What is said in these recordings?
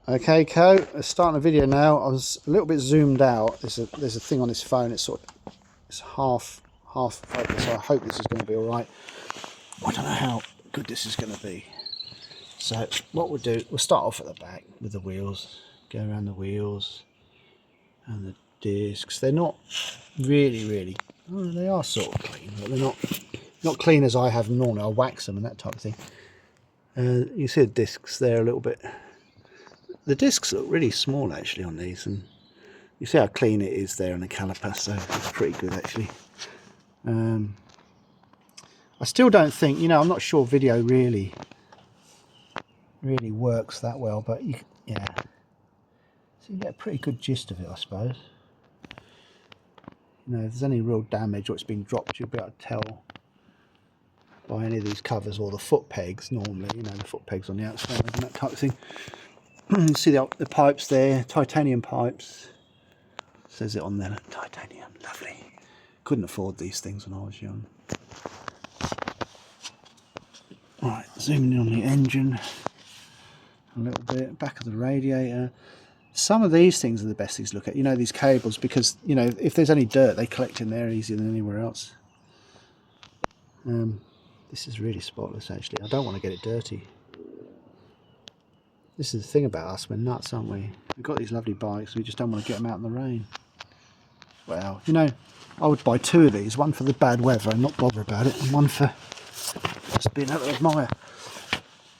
Okay, Co, starting a video now. I was a little bit zoomed out. There's a thing on this phone. It's half focus. So I hope this is going to be all right. I don't know how good this is going to be. So what we'll do, we'll start off at the back with the wheels. Go around the wheels and the discs. They're not really. Oh, they are sort of clean, but they're not clean as I have normally. I wax them and that type of thing. You see the discs there a little bit. The discs look really small actually on these, and you see how clean it is there on the caliper, so it's pretty good actually. I still don't think, I'm not sure video really works that well, but yeah, so you get a pretty good gist of it, I suppose. If there's any real damage or it's been dropped, you'll be able to tell by any of these covers or the foot pegs normally, the foot pegs on the outside and that type of thing. You see the pipes there, titanium pipes. Says it on there, titanium, lovely. Couldn't afford these things when I was young. Right, zooming in on the engine a little bit, back of the radiator. Some of these things are the best things to look at, these cables, because, if there's any dirt, they collect in there easier than anywhere else. This is really spotless actually. I don't want to get it dirty. This is the thing about us, we're nuts, aren't we? We've got these lovely bikes, we just don't want to get them out in the rain. Well, I would buy two of these, one for the bad weather and not bother about it, and one for just being able to admire.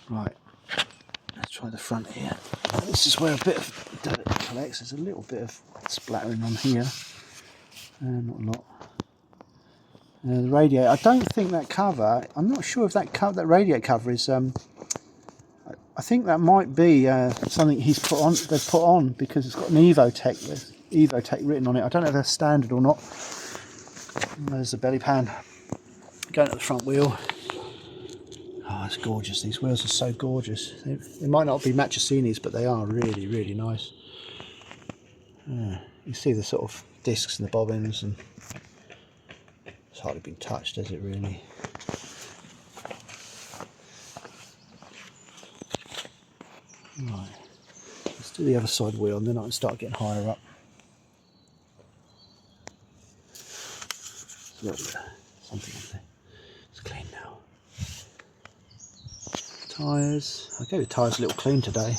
Right, let's try the front here. This is where a bit of dirt collects. There's a little bit of splattering on here, not a lot. The radiator, I don't think that cover, I'm not sure if that radiator cover is, I think that might be something they've put on because it's got an Evotech written on it. I don't know if that's standard or not. There's the belly pan going to the front wheel. Oh, it's gorgeous. These wheels are so gorgeous. They might not be Matchesini's, but they are really nice. You see the sort of discs and the bobbins, and it's hardly been touched, has it really? Right, let's do the other side wheel and then I can start getting higher up. There's a little bit of something on there. It's clean now. Tyres. I gave the tyres a little clean today.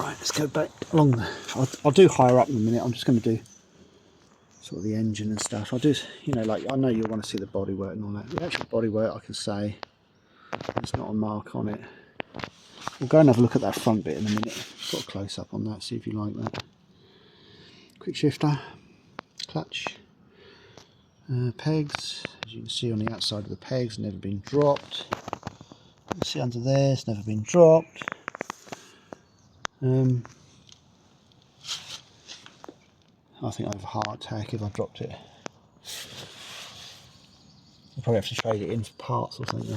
Right, let's go back along. I'll do higher up in a minute. I'm just going to do sort of the engine and stuff. I'll do, like, I know you'll want to see the bodywork and all that. The actual bodywork, I can say, there's not a mark on it. We'll go and have a look at that front bit in a minute. Got a close up on that, see if you like that. Quick shifter, clutch, pegs. As you can see on the outside of the pegs, never been dropped. You can see under there, it's never been dropped. I think I have a heart attack if I dropped it. I'll probably have to trade it in for parts or something.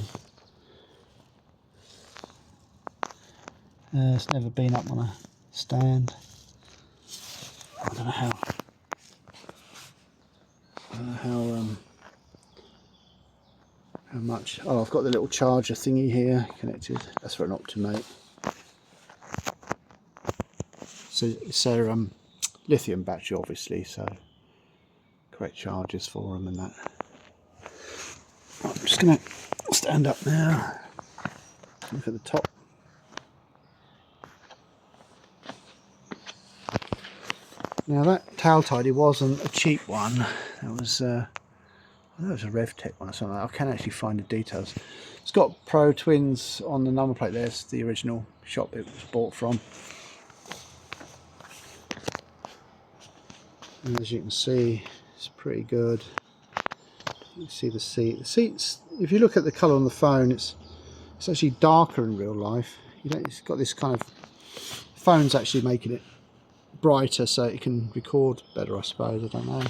It's never been up on a stand. I don't know how much. Oh, I've got the little charger thingy here connected. That's for an Optimate. So it's a lithium battery, obviously, so correct charges for them and that. Right, I'm just going to stand up now. Look at the top. Now that tail tidy wasn't a cheap one. It was, I think it was a RevTech one or something. I can't actually find the details. It's got Pro Twins on the number plate. There's the original shop it was bought from. And as you can see, it's pretty good. You can see the seat. The seats, if you look at the colour on the phone, it's actually darker in real life. It's got this kind of, phone's actually making it brighter so it can record better, I suppose. I don't know.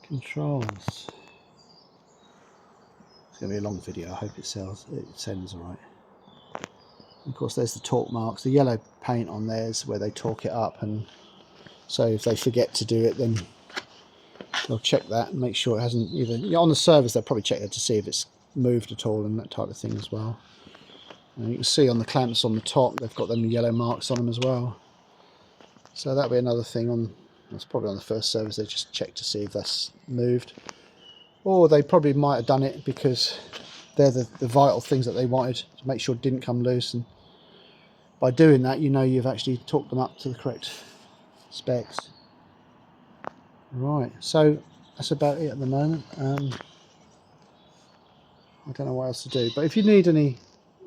Controls. It's going to be a long video. I hope it sends alright. Of course, there's the torque marks. The yellow paint on there is where they torque it up, and so if they forget to do it, then they'll check that and make sure it hasn't either. On the service, they'll probably check that to see if it's moved at all and that type of thing as well. And you can see on the clamps on the top, they've got them yellow marks on them as well. So that'll be another thing on, that's probably on the first service, they just check to see if that's moved. Or they probably might have done it because they're the vital things that they wanted to make sure it didn't come loose, and by doing that, you know you've actually torqued them up to the correct specs. Right, so that's about it at the moment. I don't know what else to do, but if you need any,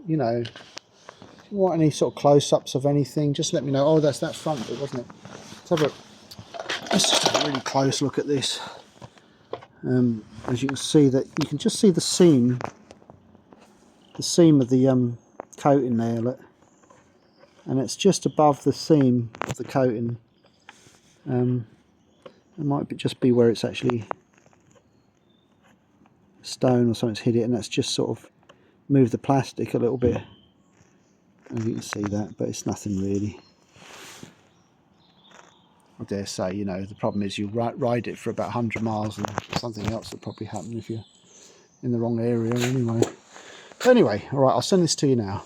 you know, if you want any sort of close-ups of anything, just let me know. Oh, that's that front bit, wasn't it? Let's just have a really close look at this. As you can see, that you can just see the seam of the coating there, look, and it's just above the seam of the coating. It might just be where it's actually stone or something's hit it, and that's just sort of moved the plastic a little bit. As you can see that, but it's nothing really. I dare say, you know, the problem is you ride it for about 100 miles and something else will probably happen if you're in the wrong area anyway. Anyway, alright, I'll send this to you now.